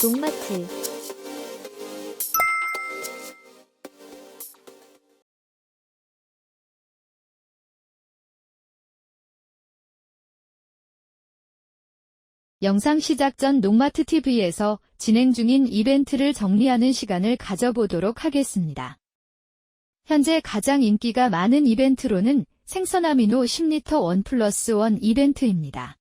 녹마트 영상 시작 전 녹마트 TV에서 진행 중인 이벤트를 정리하는 시간을 가져보도록 하겠습니다. 현재 가장 인기가 많은 이벤트로는 생선 아미노 10L 1+1 이벤트입니다.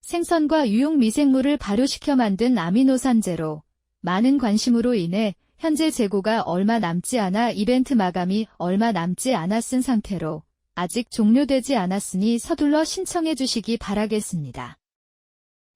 생선과 유용 미생물을 발효시켜 만든 아미노산 제로, 많은 관심으로 인해 현재 재고가 얼마 남지 않아 이벤트 마감이 얼마 남지 않았은 상태로 아직 종료되지 않았으니 서둘러 신청해 주시기 바라겠습니다.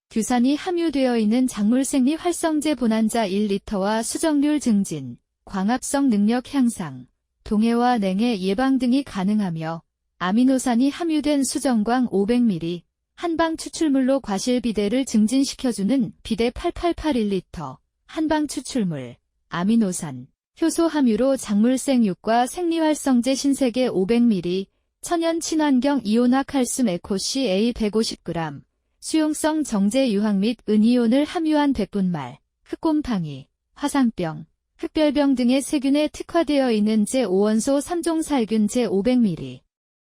규산이 함유되어 있는 작물생리 활성제 본환자 1리터와 수정률 증진, 광합성 능력 향상, 동해와 냉해 예방 등이 가능하며 아미노산이 함유된 수정광 500ml, 한방 추출물로 과실 비대를 증진시켜주는 비대 8881리터, 한방 추출물, 아미노산, 효소 함유로 작물생육과 생리활성제 신세계 500ml, 천연 친환경 이온화 칼슘 에코시 A 150g, 수용성 정제 유황 및 은이온을 함유한 백분말, 흑곰팡이, 화상병, 흑별병 등의 세균에 특화되어 있는 제5원소 3종 살균 제500ml.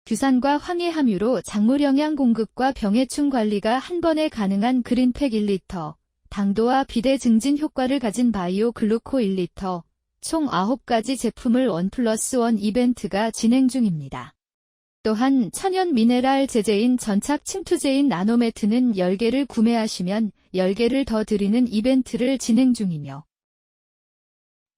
규산과 황해 함유로 작물 영양 공급과 병해충 관리가 한 번에 가능한 그린팩 1리터, 당도와 비대 증진 효과를 가진 바이오 글루코 1리터, 총 9가지 제품을 1+1 이벤트가 진행 중입니다. 또한 천연 미네랄 제제인 전착 침투제인 나노매트는 10개를 구매하시면 10개를 더 드리는 이벤트를 진행 중이며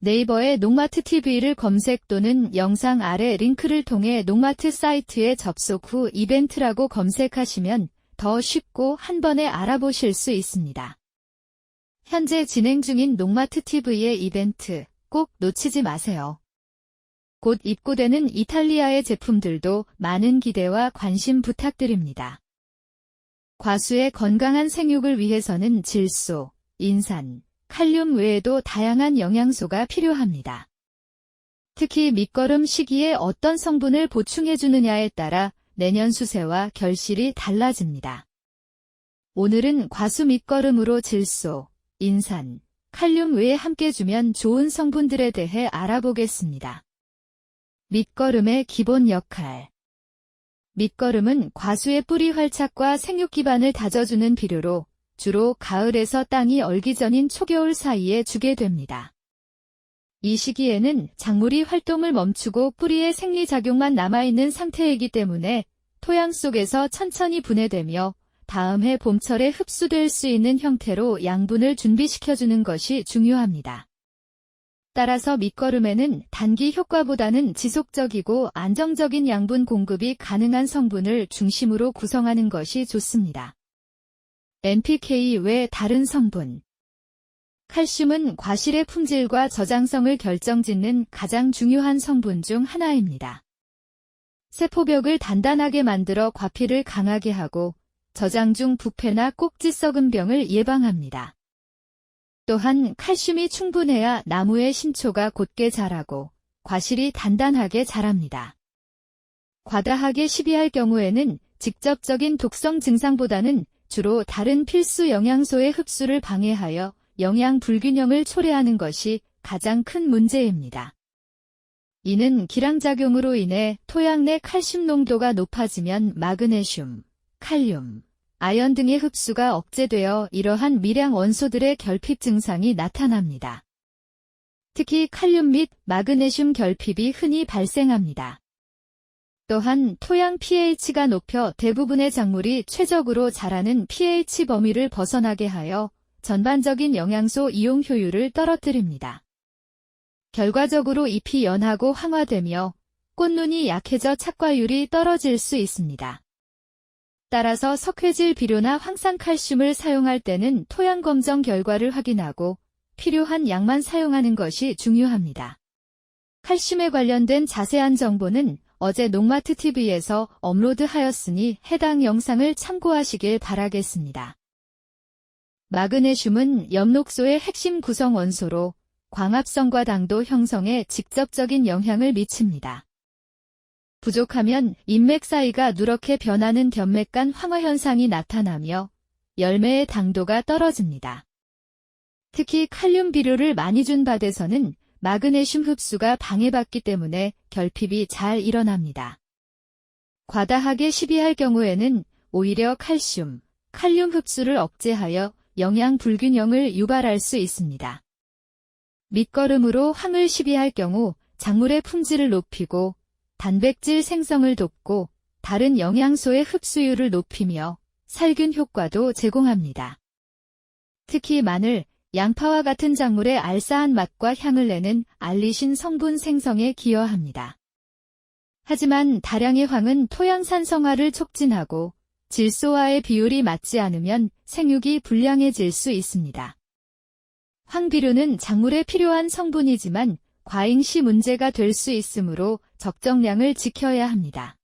네이버에 녹마트 TV를 검색 또는 영상 아래 링크를 통해 녹마트 사이트에 접속 후 이벤트라고 검색하시면 더 쉽고 한 번에 알아보실 수 있습니다. 현재 진행 중인 녹마트 TV의 이벤트 꼭 놓치지 마세요. 곧 입고되는 이탈리아의 제품들도 많은 기대와 관심 부탁드립니다. 과수의 건강한 생육을 위해서는 질소, 인산, 칼륨 외에도 다양한 영양소가 필요합니다. 특히 밑거름 시기에 어떤 성분을 보충해주느냐에 따라 내년 수세와 결실이 달라집니다. 오늘은 과수 밑거름으로 질소, 인산, 칼륨 외에 함께 주면 좋은 성분들에 대해 알아보겠습니다. 밑거름의 기본 역할. 밑거름은 과수의 뿌리 활착과 생육 기반을 다져주는 비료로 주로 가을에서 땅이 얼기 전인 초겨울 사이에 주게 됩니다. 이 시기에는 작물이 활동을 멈추고 뿌리의 생리작용만 남아있는 상태이기 때문에 토양 속에서 천천히 분해되며 다음 해 봄철에 흡수될 수 있는 형태로 양분을 준비시켜주는 것이 중요합니다. 따라서 밑거름에는 단기 효과보다는 지속적이고 안정적인 양분 공급이 가능한 성분을 중심으로 구성하는 것이 좋습니다. NPK 외 다른 성분. 칼슘은 과실의 품질과 저장성을 결정짓는 가장 중요한 성분 중 하나입니다. 세포벽을 단단하게 만들어 과피를 강하게 하고 저장 중 부패나 꼭지 썩은 병을 예방합니다. 또한 칼슘이 충분해야 나무의 신초가 곧게 자라고 과실이 단단하게 자랍니다. 과다하게 시비할 경우에는 직접적인 독성 증상보다는 주로 다른 필수 영양소의 흡수를 방해하여 영양 불균형을 초래하는 것이 가장 큰 문제입니다. 이는 기량작용으로 인해 토양 내 칼슘 농도가 높아지면 마그네슘, 칼륨, 아연 등의 흡수가 억제되어 이러한 미량 원소들의 결핍 증상이 나타납니다. 특히 칼륨 및 마그네슘 결핍이 흔히 발생합니다. 또한 토양 pH가 높여 대부분의 작물이 최적으로 자라는 pH 범위를 벗어나게 하여 전반적인 영양소 이용 효율을 떨어뜨립니다. 결과적으로 잎이 연하고 황화되며 꽃눈이 약해져 착과율이 떨어질 수 있습니다. 따라서 석회질 비료나 황산칼슘을 사용할 때는 토양 검정 결과를 확인하고 필요한 양만 사용하는 것이 중요합니다. 칼슘에 관련된 자세한 정보는 어제 녹마트 TV에서 업로드하였으니 해당 영상을 참고하시길 바라겠습니다. 마그네슘은 엽록소의 핵심 구성 원소로 광합성과 당도 형성에 직접적인 영향을 미칩니다. 부족하면 잎맥 사이가 누렇게 변하는 변맥간 황화 현상이 나타나며 열매의 당도가 떨어집니다. 특히 칼륨 비료를 많이 준 밭에서는 마그네슘 흡수가 방해받기 때문에 결핍이 잘 일어납니다. 과다하게 시비할 경우에는 오히려 칼슘, 칼륨 흡수를 억제하여 영양 불균형을 유발할 수 있습니다. 밑거름으로 황을 시비할 경우 작물의 품질을 높이고 단백질 생성을 돕고 다른 영양소의 흡수율을 높이며 살균 효과도 제공합니다. 특히 마늘, 양파와 같은 작물의 알싸한 맛과 향을 내는 알리신 성분 생성에 기여합니다. 하지만 다량의 황은 토양 산성화를 촉진하고 질소와의 비율이 맞지 않으면 생육이 불량해질 수 있습니다. 황비료는 작물에 필요한 성분이지만 과잉 시 문제가 될 수 있으므로 적정량을 지켜야 합니다.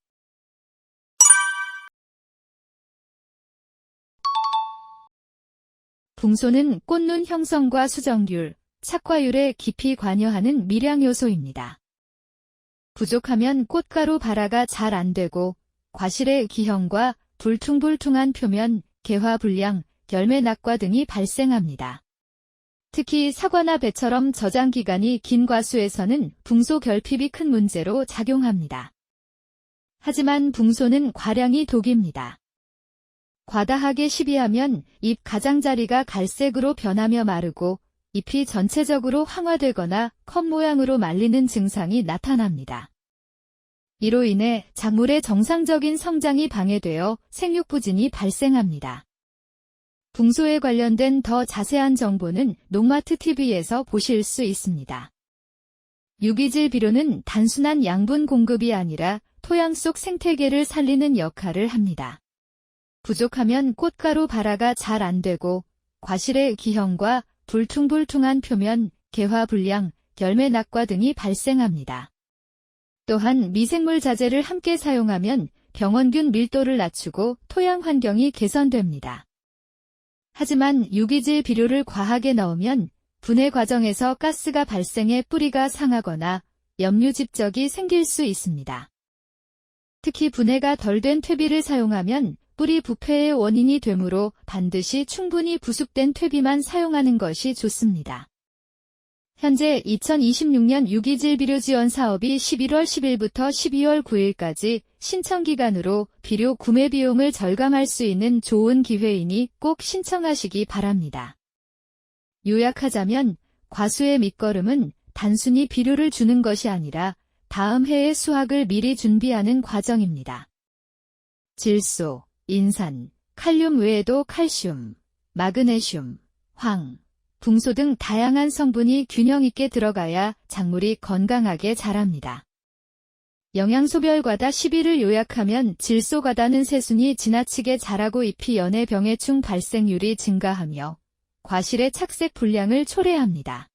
붕소는 꽃눈 형성과 수정률, 착화율에 깊이 관여하는 미량 요소입니다. 부족하면 꽃가루 발화가 잘 안되고 과실의 기형과 불퉁불퉁한 표면, 개화 불량, 열매 낙과 등이 발생합니다. 특히 사과나 배처럼 저장 기간이 긴 과수에서는 붕소 결핍이 큰 문제로 작용합니다. 하지만 붕소는 과량이 독입니다. 과다하게 시비하면 잎 가장자리가 갈색으로 변하며 마르고 잎이 전체적으로 황화되거나 컵 모양으로 말리는 증상이 나타납니다. 이로 인해 작물의 정상적인 성장이 방해되어 생육부진이 발생합니다. 붕소에 관련된 더 자세한 정보는 농마트 TV에서 보실 수 있습니다. 유기질 비료는 단순한 양분 공급이 아니라 토양 속 생태계를 살리는 역할을 합니다. 부족하면 꽃가루 발화가 잘 안되고 과실의 기형과 불퉁불퉁한 표면, 개화 불량, 열매 낙과 등이 발생합니다. 또한 미생물 자재를 함께 사용하면 병원균 밀도를 낮추고 토양 환경이 개선됩니다. 하지만 유기질 비료를 과하게 넣으면 분해 과정에서 가스가 발생해 뿌리가 상하거나 염류집적이 생길 수 있습니다. 특히 분해가 덜 된 퇴비를 사용하면 뿌리 부패의 원인이 되므로 반드시 충분히 부숙된 퇴비만 사용하는 것이 좋습니다. 현재 2026년 유기질 비료 지원 사업이 11월 10일부터 12월 9일까지 신청 기간으로 비료 구매 비용을 절감할 수 있는 좋은 기회이니 꼭 신청하시기 바랍니다. 요약하자면 과수의 밑거름은 단순히 비료를 주는 것이 아니라 다음 해의 수확을 미리 준비하는 과정입니다. 질소, 인산, 칼륨 외에도 칼슘, 마그네슘, 황, 붕소 등 다양한 성분이 균형 있게 들어가야 작물이 건강하게 자랍니다. 영양소별 과다 시비를 요약하면 질소 과다는 새순이 지나치게 자라고 잎이 연해 병해충 발생률이 증가하며 과실의 착색 불량을 초래합니다.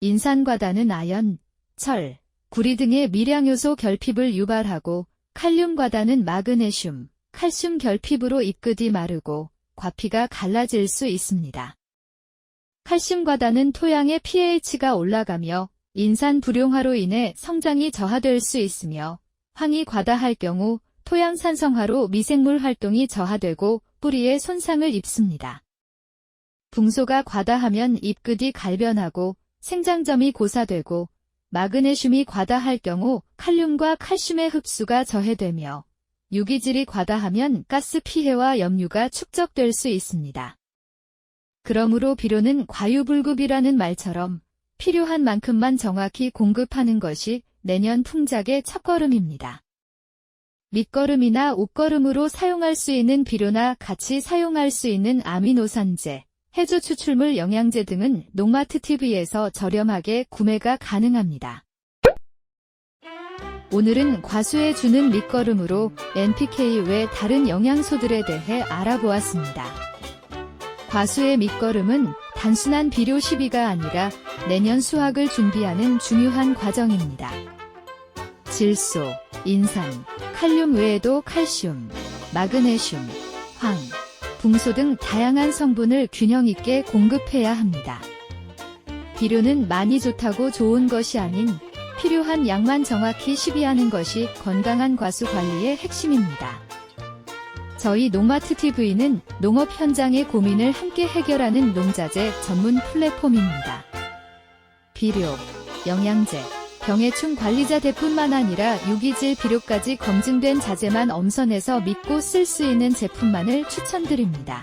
인산 과다는 아연, 철, 구리 등의 미량요소 결핍을 유발하고 칼륨 과다는 마그네슘, 칼슘 결핍으로 잎끝이 마르고 과피가 갈라질 수 있습니다. 칼슘 과다는 토양의 pH가 올라가며 인산 불용화로 인해 성장이 저하될 수 있으며 황이 과다할 경우 토양 산성화로 미생물 활동이 저하되고 뿌리에 손상을 입습니다. 붕소가 과다하면 잎끝이 갈변하고 생장점이 고사되고 마그네슘이 과다할 경우 칼륨과 칼슘의 흡수가 저해되며 유기질이 과다하면 가스 피해와 염류가 축적될 수 있습니다. 그러므로 비료는 과유불급이라는 말처럼 필요한 만큼만 정확히 공급하는 것이 내년 풍작의 첫걸음입니다. 밑거름이나 옷거름으로 사용할 수 있는 비료나 같이 사용할 수 있는 아미노산제, 해조 추출물 영양제 등은 농마트 TV에서 저렴하게 구매가 가능합니다. 오늘은 과수에 주는 밑거름으로 NPK 외 다른 영양소들에 대해 알아보았습니다. 과수의 밑거름은 단순한 비료 시비가 아니라 내년 수확을 준비하는 중요한 과정입니다. 질소, 인산, 칼륨 외에도 칼슘, 마그네슘, 황, 붕소 등 다양한 성분을 균형 있게 공급해야 합니다. 비료는 많이 좋다고 좋은 것이 아닌 필요한 양만 정확히 시비하는 것이 건강한 과수 관리의 핵심입니다. 저희 농마트TV는 농업 현장의 고민을 함께 해결하는 농자재 전문 플랫폼입니다. 비료, 영양제, 병해충 관리자재뿐만 아니라 유기질 비료까지 검증된 자재만 엄선해서 믿고 쓸 수 있는 제품만을 추천드립니다.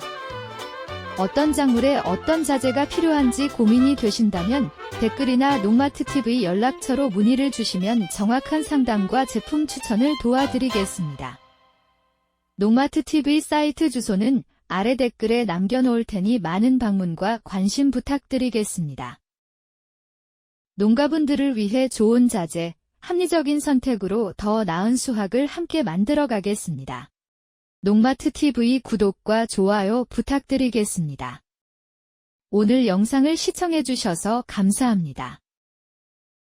어떤 작물에 어떤 자재가 필요한지 고민이 되신다면 댓글이나 농마트TV 연락처로 문의를 주시면 정확한 상담과 제품 추천을 도와드리겠습니다. 농마트TV 사이트 주소는 아래 댓글에 남겨놓을 테니 많은 방문과 관심 부탁드리겠습니다. 농가분들을 위해 좋은 자재, 합리적인 선택으로 더 나은 수확을 함께 만들어 가겠습니다. 농마트TV 구독과 좋아요 부탁드리겠습니다. 오늘 영상을 시청해주셔서 감사합니다.